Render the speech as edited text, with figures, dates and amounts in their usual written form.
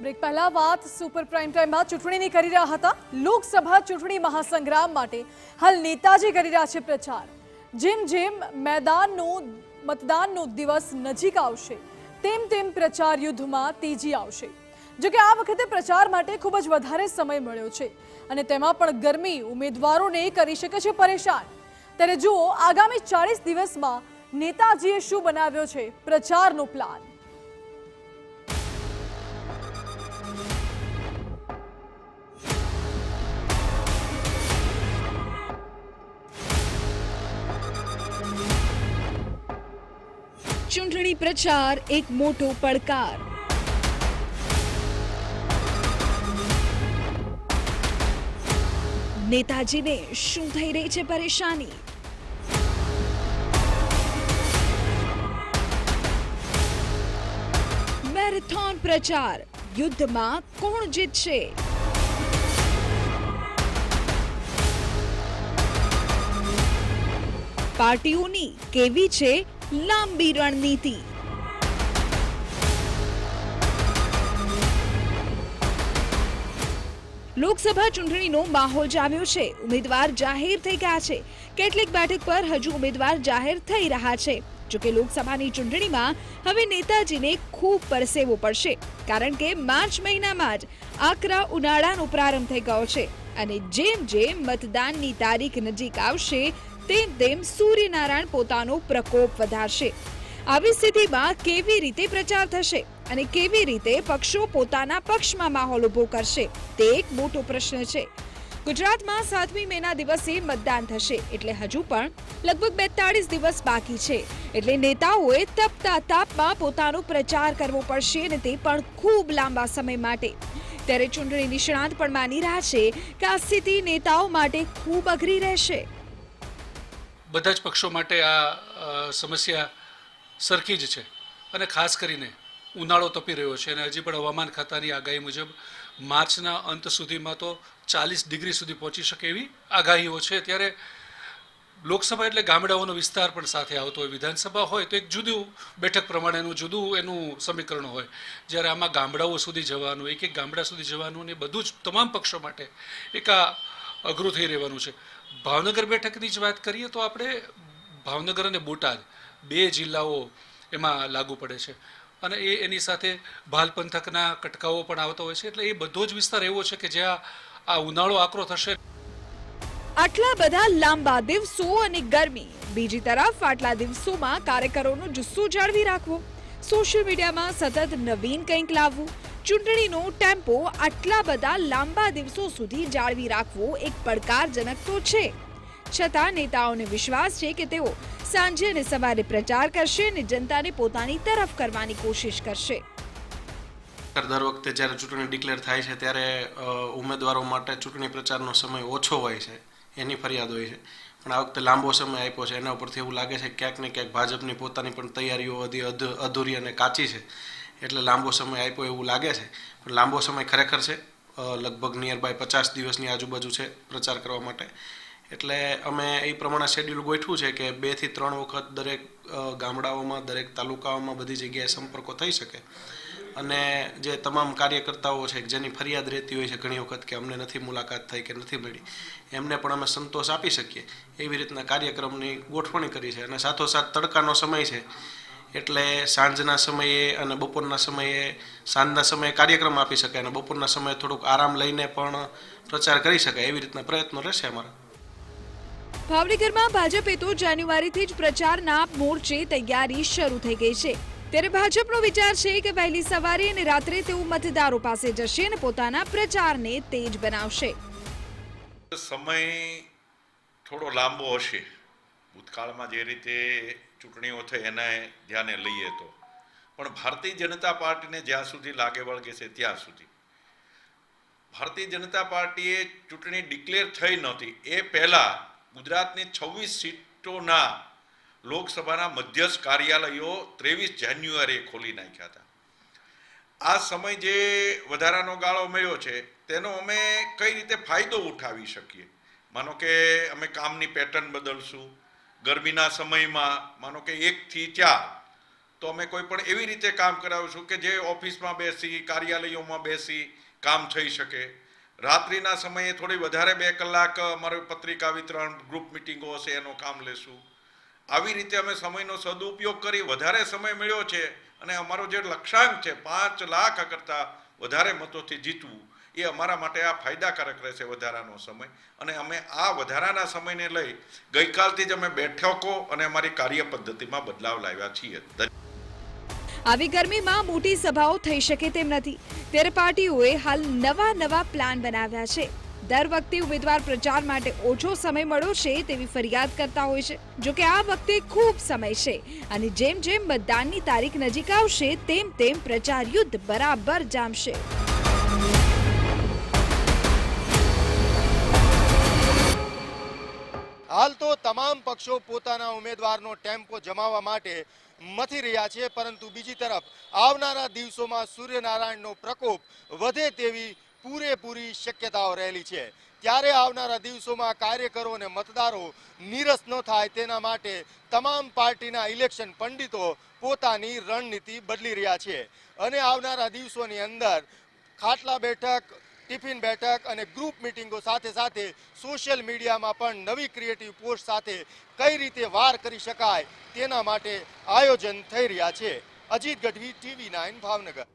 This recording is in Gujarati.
બ્રેક પહેલા વાત સુપર પ્રાઇમ ટાઈમમાં ચૂંટણીની કરી રહ્યા હતા। લોકસભા ચૂંટણી મહાસંગ્રામ માટે હાલ નેતાજી કરી રહ્યા છે પ્રચાર। જેમ જેમ મતદાનનો દિવસ નજીક આવશે તેમ તેમ પ્રચાર યુદ્ધમાં તેજી આવશે। જો કે આ વખતે પ્રચાર માટે ખૂબ જ વધારે સમય મળ્યો છે અને તેમાં પણ ગરમી ઉમેદવારોને કરી શકે છે પરેશાન। ત્યારે જુઓ આગામી 40 દિવસમાં નેતાજીએ શું બનાવ્યો છે પ્રચારનો પ્લાન। ચૂંટણી પ્રચાર એક મોટો પડકાર। નેતાજીને શું થઈ રહી છે પરેશાની? મેરેથોન પ્રચાર, યુદ્ધમાં કોણ જીતશે? પાર્ટીઓની કેવી છે લાંબી રણનીતિ? લોકસભા ચૂંટણીનો માહોલ જામ્યો છે। ઉમેદવાર જાહેર થઈ ગયા છે। કેટલીક બેઠક પર હજુ ઉમેદવાર જાહેર થઈ રહ્યા છે। જો કે લોકસભાની ચૂંટણીમાં હવે નેતાજીને ખૂબ પરસેવો પડશે, કારણ કે માર્ચ મહિનામાં જ આકરા ઉનાળાનો પ્રારંભ થઈ ગયો છે અને જેમ જેમ મતદાનની તારીખ નજીક આવશે તેમ તેમ સૂર્યનારાયણ પોતાનો પ્રકોપ વધારશે। આવી સ્થિતિમાં કેવી રીતે પ્રચાર થશે અને કેવી રીતે પક્ષો પોતાના પક્ષમાં માહોલ ઉભો કરશે તે એક મોટો પ્રશ્ન છે। ગુજરાતમાં 7મી મેના દિવસે મતદાન થશે, એટલે હજુ પણ લગભગ 42 દિવસ બાકી છે। એટલે નેતાઓએ તપતા તાપમાં પોતાનો પ્રચાર કરવો પડશે અને તે પણ ખૂબ લાંબા સમય માટે। ત્યારે ચૂંટણી નિષ્ણાત પણ માની રહ્યા છે કે આ સ્થિતિ નેતાઓ માટે ખૂબ અઘરી રહેશે। બધા જ પક્ષો માટે આ સમસ્યા સરખી જ છે અને ખાસ કરીને ઉનાળો તપી રહ્યો છે અને હજી પણ હવામાન ખાતાની આગાહી મુજબ માર્ચના અંત સુધીમાં તો 40 ડિગ્રી સુધી પહોંચી શકે એવી આગાહીઓ છે। ત્યારે લોકસભા એટલે ગામડાઓનો વિસ્તાર પણ સાથે આવતો હોય, વિધાનસભા હોય તો એક જુદું બેઠક પ્રમાણેનું જુદું એનું સમીકરણ હોય, જ્યારે આમાં ગામડાઓ સુધી જવાનું, એક એક ગામડા સુધી જવાનું ને બધું જ તમામ પક્ષો માટે એક આ અઘરું થઈ રહેવાનું છે। ભાવનગર બેઠકની જ વાત કરીએ તો આપણે ભાવનગર અને બોટાદ 2 જિલ્લાઓ એમાં લાગુ પડે છે અને એની સાથે ભાલ પંથકના કટકાઓ પણ આવતા હોય છે। એટલે એ બધો જ વિસ્તાર એવો છે કે જ્યાં આ ઉનાળો આકરો થશે। આટલા બધા લાંબા દિવસો અને ગરમી, બીજી તરફ આટલા દિવસોમાં કાર્યકરોનો જુસ્સો જાળવી રાખવો, સોશિયલ મીડિયામાં સતત નવીન કંઈક લાવવું, ચૂંટણીનો ટેમ્પો આટલા બધા લાંબા દિવસો સુધી જાળવી રાખવો એક પડકારજનક તો છે। છતાં નેતાઓને વિશ્વાસ છે કે તેઓ સાંજે અને સવારે પ્રચાર કરશે અને જનતાને પોતાની તરફ કરવાની કોશિશ કરશે। દર વખતે જ્યારે ચૂંટણી ડિક્લેર થાય છે ત્યારે ઉમેદવારો માટે ચૂંટણી પ્રચારનો સમય ઓછો હોય છે, એની ફરિયાદ હોય છે, પણ આ વખતે લાંબો સમય આપ્યો છે। એના ઉપરથી એવું લાગે છે કે ક્યાંક ને ક્યાંક ભાજપની પોતાની પણ તૈયારીઓ અધૂરી અને કાચી છે, એટલે લાંબો સમય આપ્યો એવું લાગે છે। પણ લાંબો સમય ખરેખર છે, લગભગ નિયર બાય 50 દિવસની આજુબાજુ છે પ્રચાર કરવા માટે। એટલે અમે એ પ્રમાણે શેડ્યુલ ગોઠવ્યું છે કે 2 થી 3 વખત દરેક ગામડાઓમાં, દરેક તાલુકાઓમાં બધી જગ્યાએ સંપર્કો થઈ શકે અને જે તમામ કાર્યકર્તાઓ છે જેની ફરિયાદ રહેતી હોય છે ઘણી વખત કે અમને નથી મુલાકાત થઈ કે નથી મળી, એમને પણ અમે સંતોષ આપી શકીએ એવી રીતના કાર્યક્રમની ગોઠવણી કરી છે। અને સાથોસાથ તડકાનો સમય છે એટલે સાંજના સમયે અને બપોરના સમયે, સાંજના સમયે કાર્યક્રમ આપી શકાય અને બપોરના સમયે થોડુંક આરામ લઈને પણ પ્રચાર કરી શકાય એવી રીતના પ્રયત્નો રહેશે અમારા। ભાવનગરમાં ભાજપે તો જાન્યુઆરીથી જ પ્રચારના મોરચે તૈયારી શરૂ થઈ ગઈ છે। ત્યારે ભાજપનો વિચાર છે કે વહેલી સવારે અને રાત્રે તેઓ મતદારો પાસે જશે અને પોતાના પ્રચારને તેજ બનાવશે। સમય થોડો લાંબો હશે, ભૂતકાળમાં જે રીતે ચૂંટણીઓ થઈ એને ધ્યાને લઈએ તો, પણ ભારતીય જનતા પાર્ટીને જ્યાં સુધી લાગે વળગે છે ત્યાં સુધી ભારતીય જનતા પાર્ટીએ ચૂંટણી ડિક્લેર થઈ નહોતી એ પહેલાં ગુજરાતની 26 સીટોના લોકસભાના મધ્યસ્થ કાર્યાલયો 23 જાન્યુઆરીએ ખોલી નાખ્યા હતા। આ સમય જે વધારાનો ગાળો મળ્યો છે તેનો અમે કઈ રીતે ફાયદો ઉઠાવી શકીએ? માનો કે અમે કામની પેટર્ન બદલશું, ગરમીના સમયમાં માનો કે 1 થી 4 તો અમે કોઈ પણ એવી રીતે કામ કરાવીશું કે જે ઓફિસમાં બેસી કાર્યાલયોમાં બેસી કામ થઈ શકે. રાત્રિના સમયે થોડી વધારે 2 કલાક અમારું પત્રિકા વિતરણ ગ્રુપ મિટિંગો હશે એનું કામ લેશું. આવી રીતે અમે સમયનો સદુપયોગ કરી વધારે સમય મળ્યો છે અને અમારો જે લક્ષ્યાંક છે 5 લાખ કરતાં વધારે મતોથી જીતવું એ અમારા માટે આ ફાયદાકારક રહેશે વધારાનો સમય. અને અમે આ વધારાના સમયને લઈ ગઈકાલથી જ અમે બેઠકો અને અમારી કાર્ય પદ્ધતિમાં બદલાવ લાવ્યા છીએ. આવી ગરમીમાં મોટી સભાઓ થઈ શકે તેમ નથી, ત્યારે પાર્ટીઓએ હાલ નવા પ્લાન બનાવ્યા છે. દર વખતે ઉમેદવાર પ્રચાર માટે ઓછો સમય મળ્યો છે તેવી ફરિયાદ કરતા હોય છે. જોકે આ વખતે ખૂબ સમય છે અને જેમ જેમ મતદાનની તારીખ નજીક આવશે તેમ પ્રચાર યુદ્ધ બરાબર જામશે. હાલ તો તમામ પક્ષો પોતાના ઉમેદવારનો ટેમ્પો જમાવવા માટે મથી રહ્યા છે, પરંતુ બીજી તરફ આવનારા દિવસોમાં સૂર્યનારાયણનો પ્રકોપ વધે તેવી પૂરેપૂરી શક્યતાઓ રહેલી છે. ત્યારે આવનારા દિવસોમાં કાર્યકરો અને મતદારો નીરસ ન થાય તેના માટે તમામ પાર્ટીના ઇલેક્શન પંડિતો પોતાની રણનીતિ બદલી રહ્યા છે અને આવનારા દિવસોની અંદર ખાટલા બેઠક, ટિફિન બેઠક અને ગ્રુપ મિટિંગો સાથે સોશિયલ મીડિયામાં પણ નવી ક્રિએટિવ પોસ્ટ સાથે કઈ રીતે વાર કરી શકાય તેના માટે આયોજન થઈ રહ્યા છે. અજીત ગઢવી, TV9 ભાવનગર.